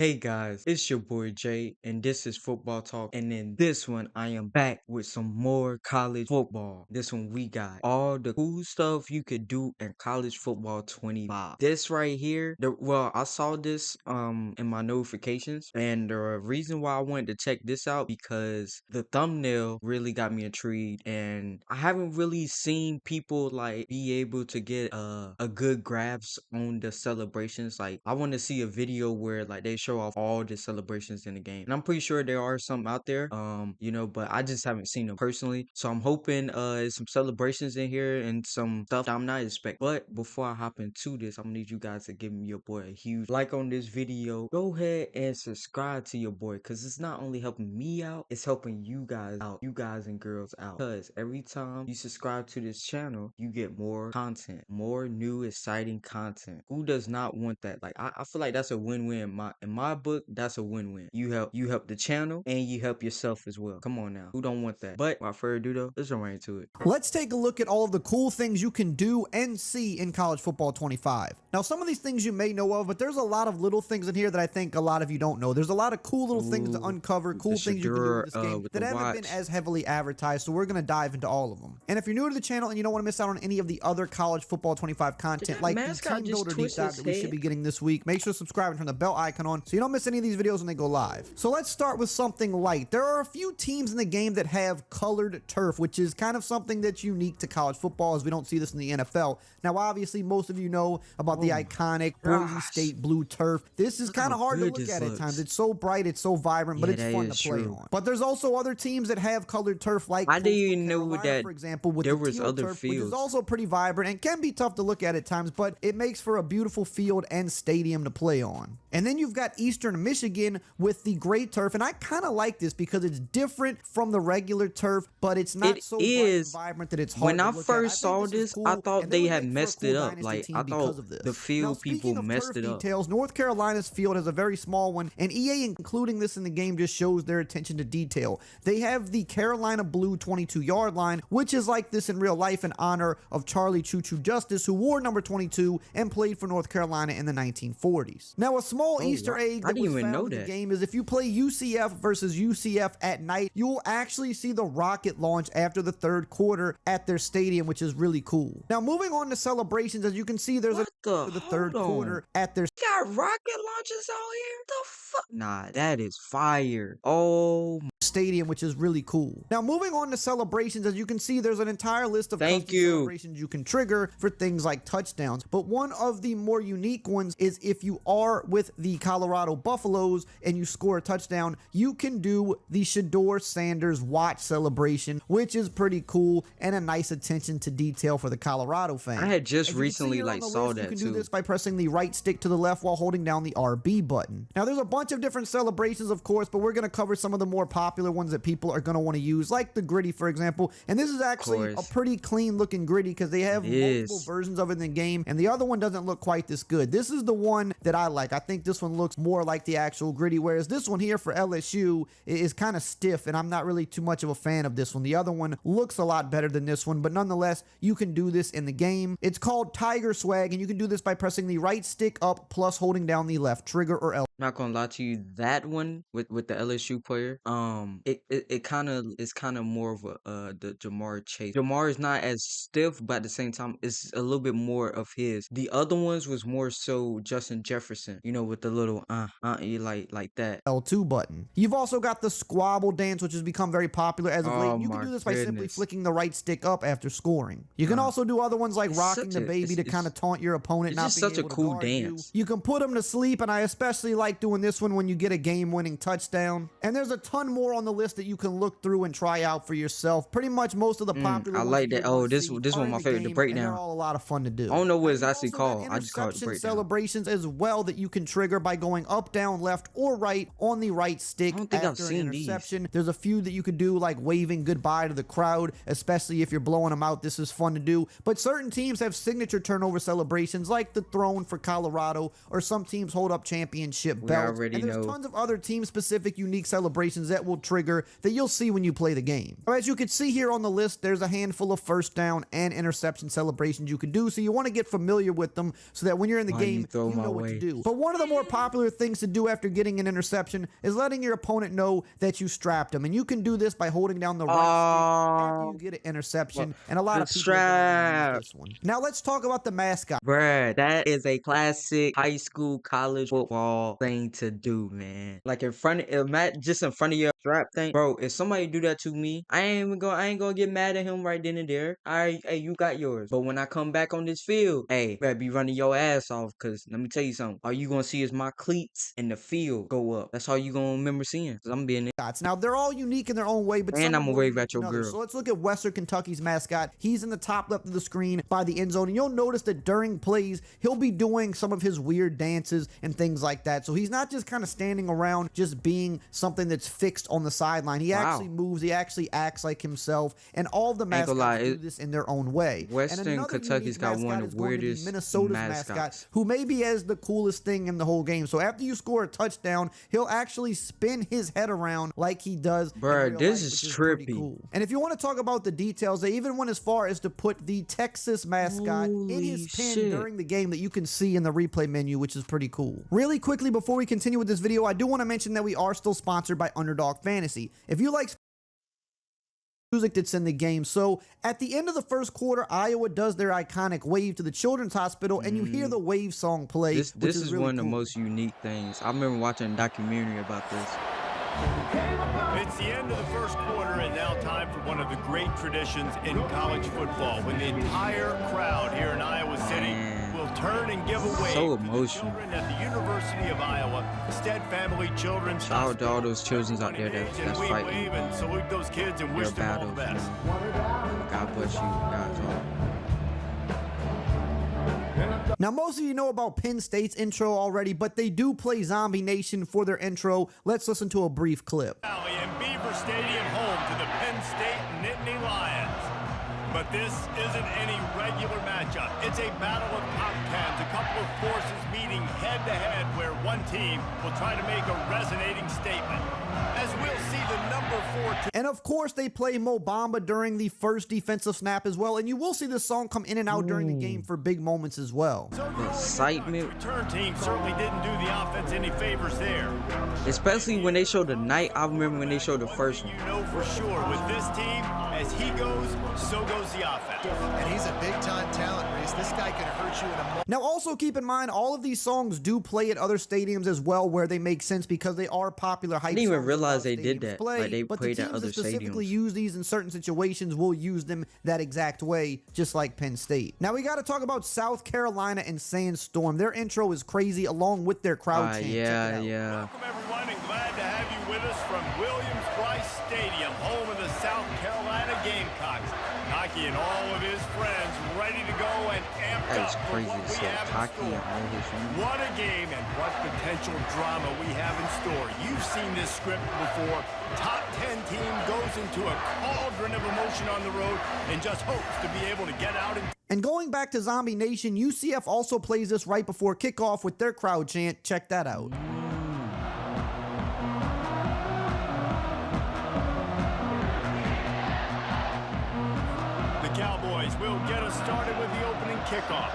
Hey guys, it's your boy Jay, and this is Football Talk. And in this one, I am back with some more college football. This one, we got all the cool stuff you could do in college football 25. This right here, I saw this in my notifications, and the reason why I wanted to check this out because the thumbnail really got me intrigued, and I haven't really seen people like be able to get a good grasp on the celebrations. Like, I want to see a video where like they show off all the celebrations in the game, and I'm pretty sure there are some out there, but I just haven't seen them personally. So I'm hoping there's some celebrations in here and some stuff that I'm not expecting. But before I hop into this, I'm gonna need you guys to give me your boy a huge like on this video. Go ahead and subscribe to your boy, because it's not only helping me out, it's helping you guys out, you guys and girls out. Because every time you subscribe to this channel, you get more content, more new exciting content. Who does not want that? Like, I feel like that's a win-win in my book. That's a win-win. You help the channel and you help yourself as well. Come on now, who don't want that? But without further ado though, let's jump right into it. Let's take a look at all of the cool things you can do and see in college football 25. Now, some of these things you may know of, but there's a lot of little things in here that I think a lot of you don't know. There's a lot of cool little things to uncover, cool things you can do in this game that haven't been as heavily advertised, so we're going to dive into all of them. And if you're new to the channel and you don't want to miss out on any of the other college football 25 content, like the team builder deep dive that we should be getting this week, make sure to subscribe and turn the bell icon on so you don't miss any of these videos when they go live. So let's start with something light. There are a few teams in the game that have colored turf, which is kind of something that's unique to college football, as we don't see this in the NFL. Now, obviously, most of you know about the iconic Boise State blue turf. This is kind of hard to look at times. It's so bright, it's so vibrant, but it's fun to play on. But there's also other teams that have colored turf, like I didn't even know that, for example, with there the was teal other turf, fields, which is also pretty vibrant and can be tough to look at times, but it makes for a beautiful field and stadium to play on. And then you've got Eastern Michigan with the gray turf, and I kind of like this because it's different from the regular turf, but it's not so vibrant that it's hard to look at. When I first saw this, I thought they had messed it up. Like, I thought the field people messed it up. Details, North Carolina's field has a very small one, and EA including this in the game just shows their attention to detail. They have the Carolina blue 22-yard line, which is like this in real life in honor of Charlie Choo Choo Justice, who wore number 22 and played for North Carolina in the 1940s. Now, a small Easter egg that was found in the game is if you play UCF versus UCF at night, you will actually see the rocket launch after the third quarter at their stadium, which is really cool. Now, moving on to celebrations, as you can see, there's the third quarter at their got rocket launches out here? The fuck? Nah, that is fire. Oh, stadium, which is really cool. Now, moving on to celebrations, as you can see, there's an entire list of celebrations you can trigger for things like touchdowns. But one of the more unique ones is if you are with the Colorado Buffaloes and you score a touchdown, you can do the Shedeur Sanders watch celebration, which is pretty cool and a nice attention to detail for the Colorado fans. I had just recently saw that too. You can do this by pressing the right stick to the left while holding down the RB button. Now, there's a bunch of different celebrations, of course, but we're going to cover some of the more popular ones that people are going to want to use, like the gritty, for example. And this is actually a pretty clean looking gritty because they have multiple versions of it in the game, and the other one doesn't look quite this good. This is the one that I like. I think this one looks more like the actual gritty, whereas this one here for LSU is kind of stiff, and I'm not really too much of a fan of this one. The other one looks a lot better than this one, but nonetheless, you can do this in the game. It's called Tiger Swag, and you can do this by pressing the right stick up plus holding down the left trigger or L. Not gonna lie to you, that one with the LSU player, it kind of more of a the Jamar Chase. Jamar is not as stiff, but at the same time, it's a little bit more of his. The other ones was more so Justin Jefferson, with the little like that L2 button. You've also got the squabble dance, which has become very popular as of late. You can do this by simply flicking the right stick up after scoring. You can also do other ones like rocking the baby to kind of taunt your opponent. It's just such a cool dance. You can put them to sleep, and I especially like doing this one when you get a game-winning touchdown. And there's a ton more on the list that you can look through and try out for yourself. Pretty much most of the popular I like that. Oh, this one of my favorite, the breakdown. They're all a lot of fun to do. I don't know what it's actually called. I just call it the breakdown. Celebrations as well that you can trigger by going up, down, left, or right on the right stick. I don't think I've after seen an interception. these. There's a few that you could do, like waving goodbye to the crowd, especially if you're blowing them out. This is fun to do. But certain teams have signature turnover celebrations, like the throne for Colorado, or some teams hold up championship belts. And there's tons of other team-specific unique celebrations that will trigger that you'll see when you play the game. Now, as you can see here on the list, there's a handful of first down and interception celebrations you can do, so you want to get familiar with them so that when you're in the game, you know what to do. But one of the more popular things to do after getting an interception is letting your opponent know that you strapped them, and you can do this by holding down the right stick after you get an interception, and a lot of people use this one. Now let's talk about the mascot. Bruh, that is a classic high school, college football thing to do, man. Like in front of, just in front of your strap thing. Bro, if somebody do that to me, I ain't gonna get mad at him right then and there. Alright, hey, you got yours. But when I come back on this field, hey, better be running your ass off, cause let me tell you something. All you gonna see is my cleats in the field go up. That's all you gonna remember seeing. Cause I'm being Now they're all unique in their own way, but and I'm gonna wave at your girl. So let's look at Western Kentucky's mascot. He's in the top left of the screen by the end zone, and you'll notice that during plays, he'll be doing some of his weird dances and things like that. So he's not just kind of standing around just being something that's fixed on the sideline. He actually moves, he actually acts like himself, and all of the mascots do this in their own way. Western Kentucky's got one of the weirdest Minnesota's mascot, who maybe has the coolest thing in the whole game. So after you score a touchdown, he'll actually spin his head around like he does. Bruh, this is trippy. Cool. And if you want to talk about the details, they even went as far as to put the Texas mascot in his pin during the game that you can see in the replay menu, which is pretty cool. Really quickly, before we continue with this video, I do want to mention that we are still sponsored by Underdog Fantasy. If you like music that's in the game. So at the end of the first quarter, Iowa does their iconic wave to the Children's Hospital, and you hear the wave song play. This is really one of the most unique things. I remember watching a documentary about this. It's the end of the first quarter, and now time for one of the great traditions in college football, when the entire crowd here in Iowa City will turn and give away so to emotional. the children at the University of Iowa Stead Family Children's Shout out to all those children out there that's and we fighting wave and salute those kids and wish their them all the battles. best. God bless you guys all. Now, most of you know about Penn State's intro already, but they do play Zombie Nation for their intro. Let's listen to a brief clip. Valley and Beaver Stadium, home to the Penn State Nittany Lions. But this isn't any regular matchup. It's a battle of top tens, a couple of forces meeting head-to-head where one team will try to make a resonating statement. As we'll see the number 4 and of course, they play Mo Bamba during the first defensive snap as well, and you will see this song come in and out during the game for big moments as well. So the excitement. Return team certainly didn't do the offense any favors there. Especially when they showed the night. I remember when they showed the first one. You know for sure with this team, as he goes, so goes the offense. And he's a big-time talent, Reese. This guy can hurt you in a... Now, also keep in mind, all of these songs do play at other stadiums as well, where they make sense because they are popular hype songs. I didn't even realize they did that. Play, like they but played the at teams other that specifically stadiums. use these in certain situations will use them that exact way, just like Penn State. Now, we got to talk about South Carolina and Sandstorm. Their intro is crazy, along with their crowd chant. Yeah. Welcome everyone, and glad to have you with us from Williams-Brice Stadium, home of the South Carolina Gamecocks. Cocky and all of his friends ready to go and amped That is up for crazy what to we say. have in Cocky and store. all his friends. What a game and what potential drama we have in store. You've seen this script before. Top 10 team goes into a cauldron of emotion on the road and just hopes to be able to get out And going back to Zombie Nation, UCF also plays this right before kickoff with their crowd chant. Check that out. The Cowboys will get us started with the opening kickoff.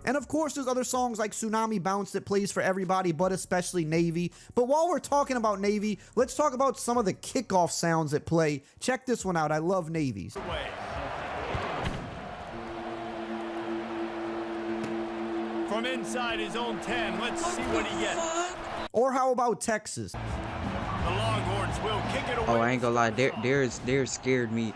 And of course, there's other songs like Tsunami Bounce that plays for everybody, but especially Navy. But while we're talking about Navy, let's talk about some of the kickoff sounds that play. Check this one out. I love Navy's. From inside his own 10, let's see what he gets. Or how about Texas? The Longhorns will kick it away. Oh, I ain't gonna lie. They're scared me.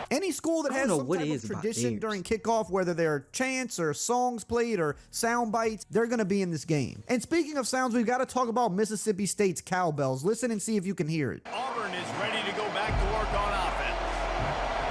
Any school that has some type of tradition during kickoff, whether they're chants or songs played or sound bites, they're going to be in this game. And speaking of sounds, we've got to talk about Mississippi State's cowbells. Listen and see if you can hear it. Auburn is ready to go back to work on offense.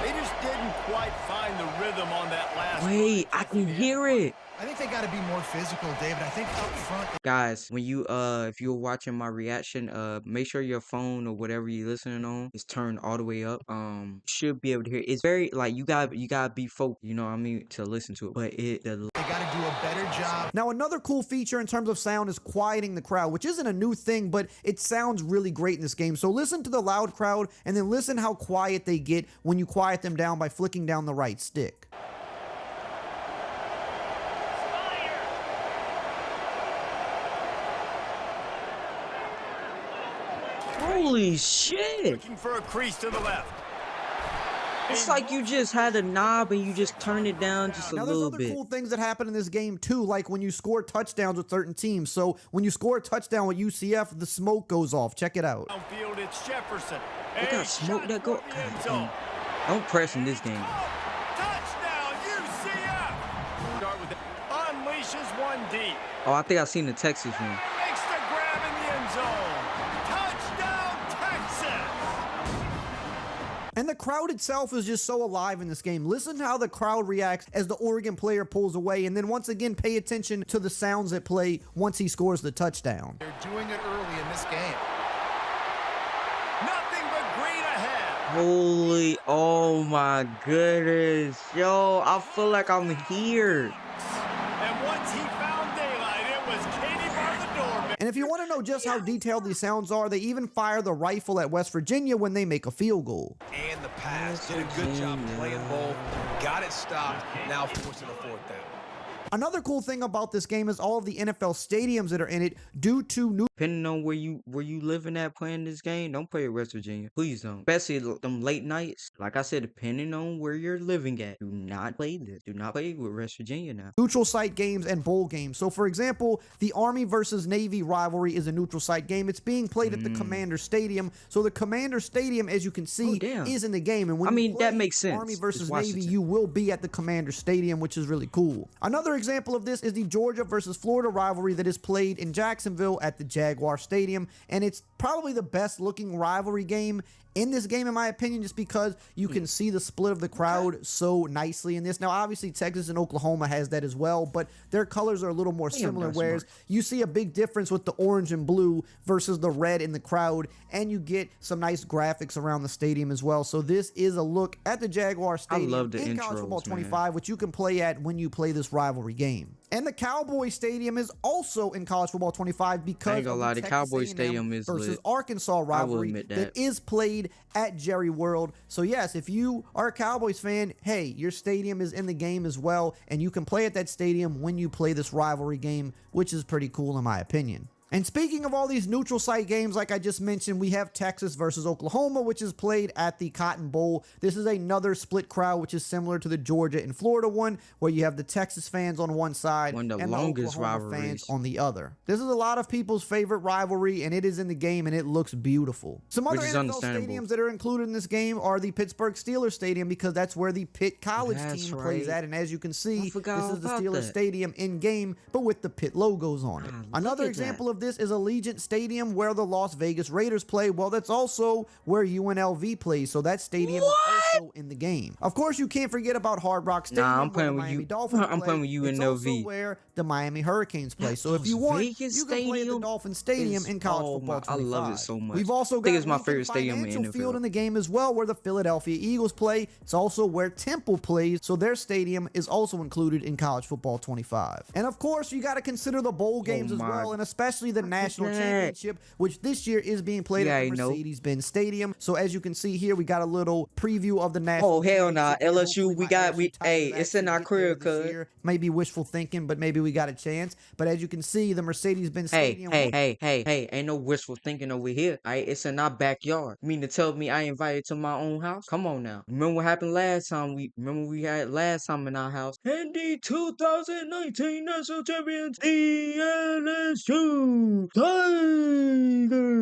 They just didn't quite find the rhythm on that last pass. Wait, I can hear it. I think they got to be more physical, David. I think up front, Guys, when you if you're watching my reaction, make sure your phone or whatever you're listening on is turned all the way up. You should be able to hear it. It's very like you gotta be focused, you know what I mean, to listen to it. But they got to do a better job. Now, another cool feature in terms of sound is quieting the crowd, which isn't a new thing, but it sounds really great in this game. So listen to the loud crowd and then listen how quiet they get when you quiet them down by flicking down the right stick. Holy shit! Looking for a crease to the left. It's like you just had a knob and you just turned it down just a Now, there's little other bit. cool things that happen in this game too, like when you score touchdowns with certain teams. So when you score a touchdown with UCF, the smoke goes off. Check it out. Downfield, it's Jefferson. They got smoke that go. Don't press in this game. Touchdown, UCF! Start with it. Unleashes one deep. Oh, I think I seen the Texas one. Makes the grab in the end zone. Touchdown, Texas! And the crowd itself is just so alive in this game. Listen how the crowd reacts as the Oregon player pulls away, and then once again pay attention to the sounds that play once he scores the touchdown. They're doing it early in this game. Nothing but green ahead. Holy, oh my goodness. Yo, I feel like I'm here. And once he found daylight, it was Katie bar the door. And if you want to know just how detailed these sounds are, they even fire the rifle at West Virginia when they make a field goal. And the pass. Did a good job playing ball. Got it stopped. Now forcing a fourth down. Another cool thing about this game is all of the NFL stadiums that are in it due to new. Depending on where you living at playing this game, don't play at West Virginia. Please don't. Especially them late nights. Like I said, depending on where you're living at, do not play this. Do not play with West Virginia now. Neutral site games and bowl games. So, for example, the Army versus Navy rivalry is a neutral site game. It's being played at the Commander Stadium. So, the Commander Stadium, as you can see, is in the game. And when you play that makes sense. Army It's versus Navy, Washington. you will be at the Commander Stadium, which is really cool. Another example of this is the Georgia versus Florida rivalry that is played in Jacksonville at the Jaguar Stadium. And it's probably the best looking rivalry game in this game, in my opinion, just because you can see the split of the crowd so nicely in this. Now, obviously, Texas and Oklahoma has that as well, but their colors are a little more similar, whereas you see a big difference with the orange and blue versus the red in the crowd, and you get some nice graphics around the stadium as well. So this is a look at the Jaguar Stadium love the in College Football intros, 25, which you can play at when you play this rivalry game. And the Cowboy Stadium is also in College Football 25 because I ain't gonna lie, the Cowboy Stadium is versus lit. Arkansas rivalry admit that is played at Jerry World. So yes, if you are a Cowboys fan, hey, your stadium is in the game as well, and you can play at that stadium when you play this rivalry game, which is pretty cool in my opinion. And speaking of all these neutral site games, like I just mentioned, we have Texas versus Oklahoma, which is played at the Cotton Bowl. This is another split crowd, which is similar to the Georgia and Florida one, where you have the Texas fans on one side and the Oklahoma fans on the other. This is a lot of people's favorite rivalry, and it is in the game, and it looks beautiful. Some other NFL stadiums that are included in this game are the Pittsburgh Steelers Stadium, because that's where the Pitt College team plays at, and as you can see, this is the Steelers Stadium in game, but with the Pitt logos on it. Another example of this is Allegiant Stadium, where the Las Vegas Raiders play. Well, that's also where UNLV plays, so that stadium is also in the game. Of course, you can't forget about Hard Rock Stadium. Nah, I'm playing with Miami you. Dolphins I'm playing with UNLV. It's also where the Miami Hurricanes play. So if you want, you can play at the Dolphin Stadium in College Football 25. I love it so much. We've also got it's my favorite stadium in Financial NFL. Field in the game as well, where the Philadelphia Eagles play. It's also where Temple plays, so their stadium is also included in College Football 25. And of course, you got to consider the bowl games as well, and especially the national championship, which this year is being played at the Mercedes-Benz Stadium. So as you can see here, we got a little preview of the national. Oh hell nah, championship. LSU, hey, it's in our career, cuz. Maybe wishful thinking, but maybe we got a chance. But as you can see, the Mercedes-Benz Stadium. Hey, ain't no wishful thinking over here. Alright, it's in our backyard. You mean to tell me I ain't invited to my own house? Come on now. Remember what happened last time? We had last time in our house. And the 2019 national champions, the LSU Tigers.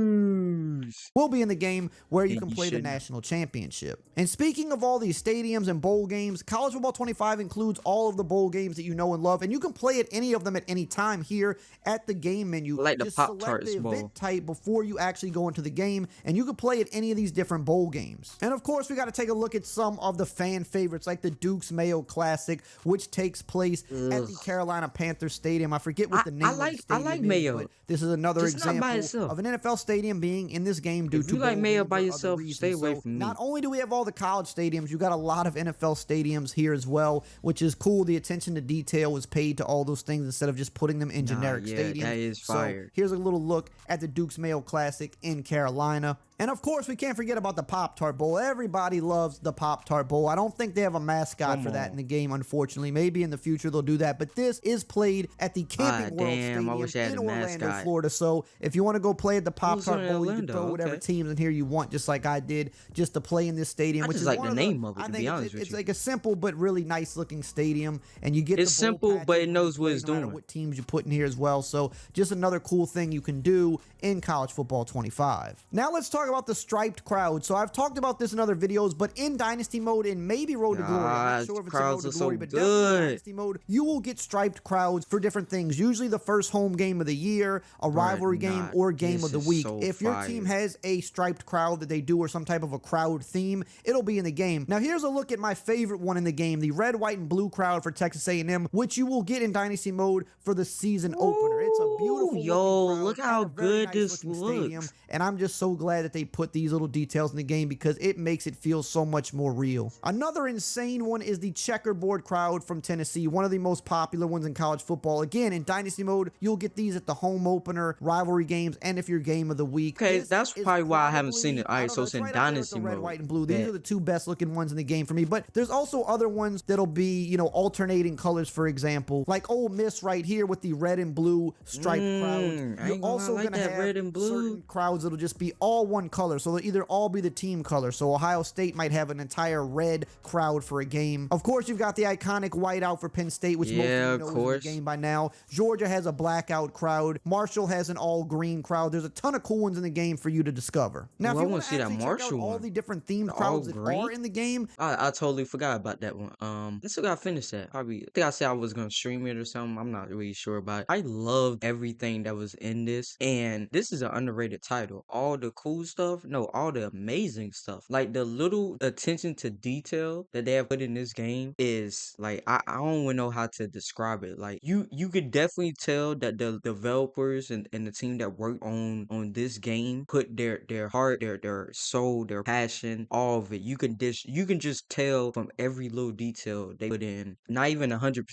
Will be in the game where you can play the national championship. And speaking speaking of all these stadiums and bowl games, College Football 25 includes all of the bowl games that you know and love, and you can play at any of them at any time here at the game menu. Like the Just Pop select Tarts the bowl. event type before you actually go into the game, and you can play at any of these different bowl games. And of course, we got to take a look at some of the fan favorites, like the Duke's Mayo Classic, which takes place at the Carolina Panthers Stadium. I forget what the name of the I stadium like is, Mayo. but this is another Just not by example itself. of an NFL stadium being in this game due If to you like bowl Mayo games by or other yourself, reasons. stay away So from me. not only do we have all the college stadiums, you got a lot of NFL stadiums here as well, which is cool. The attention to detail was paid to all those things instead of just putting them in generic yeah, stadiums. that is fire. So here's a little look at the Duke's Mayo Classic in Carolina. And of course, we can't forget about the Pop-Tart Bowl. Everybody loves the Pop-Tart Bowl. I don't think they have a mascot for that in the game, unfortunately. Maybe in the future they'll do that. But this is played at the Camping World damn, I wish I had Stadium in a Orlando, mascot. Florida. So if you want to go play at the Pop-Tart in Bowl, you can Orlando, throw whatever okay. teams in here you want, just like I did, just to play in this stadium. I Which just is like one the of name of it, I to think be it's- honest with it's you. like a simple but really nice looking stadium, and you get It's the bowl simple, but patches it when knows you what play, it's no matter doing. what teams you put in here as well. So just another cool thing you can do in College Football 25. Now let's talk about the striped crowd. So I've talked about this in other videos, but in Dynasty mode and maybe Road to Glory, I'm not God, sure if it's in Road crowds to are so Glory, but definitely in good. Dynasty mode, you will get striped crowds for different things. Usually the first home game of the year, a rivalry game, nah, or game this of the is week. so If your fire. team has a striped crowd that they do or some type of a crowd theme, it'll be in the game. Now here's a look at my favorite one in the game, the red, white, and blue crowd for Texas A&M, which you will get in Dynasty mode for the season opener. It's a beautiful yo, looking crowd look and how a very good nice this looking looks. stadium, and I'm just so glad that they put these little details in the game because it makes it feel so much more real. Another insane one is the checkerboard crowd from Tennessee, one of the most popular ones in college football. Again, in Dynasty mode, you'll get these at the home opener, rivalry games, and if you're game of the week. Okay, This that's is probably why I haven't seen it. probably- I Alright, don't so know, it's in right up there with Dynasty the red, mode. white, and blue. These Bet. are the two best looking ones in the game for me, but there's also other ones that'll be, you know, alternating colors, for example, like Ole Miss right here with the red and blue striped I crowds. ain't You're gonna also lie, I like gonna that have red and blue. certain crowds that'll just be all one color, so they'll either all be the team color. So Ohio State might have an entire red crowd for a game. Of course, you've got the iconic whiteout for Penn State, which most Yeah, of of you know is course. in the game by now. Georgia has a blackout crowd. Marshall has an all green crowd. There's a ton of cool ones in the game for you to discover. Now, Ooh, if I you wanna want to see that actually check out Marshall all one. the different themed The all crowds that green? are in the game, I totally forgot about that one. I still gotta finish that. Probably, I think I said I was gonna stream it or something. I'm not really sure about it. I loved everything that was in this, and this is an underrated title. All the cool stuff, no, all the amazing stuff. Like the little attention to detail that they have put in this game is like I don't even know how to describe it. Like you could definitely tell that the developers and the team that worked on this game put their heart, their soul, their passion, all of it. You can just tell from every little detail they put in. Not even 100%,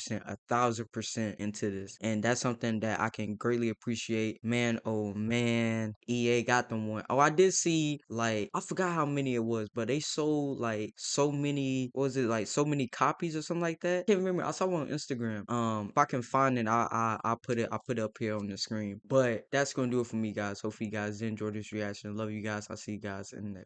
1,000% into this, and that's something that I can greatly appreciate. Man, oh man, EA got them one. Oh, I did see like I forgot how many it was, but they sold like so many. What was it like so many copies or something like that? Can't remember. I saw one on Instagram. If I can find it, I put it up here on the screen. But that's gonna do it for me, guys. Hopefully, you guys enjoyed this reaction. Love you guys. I'll see you guys in the next.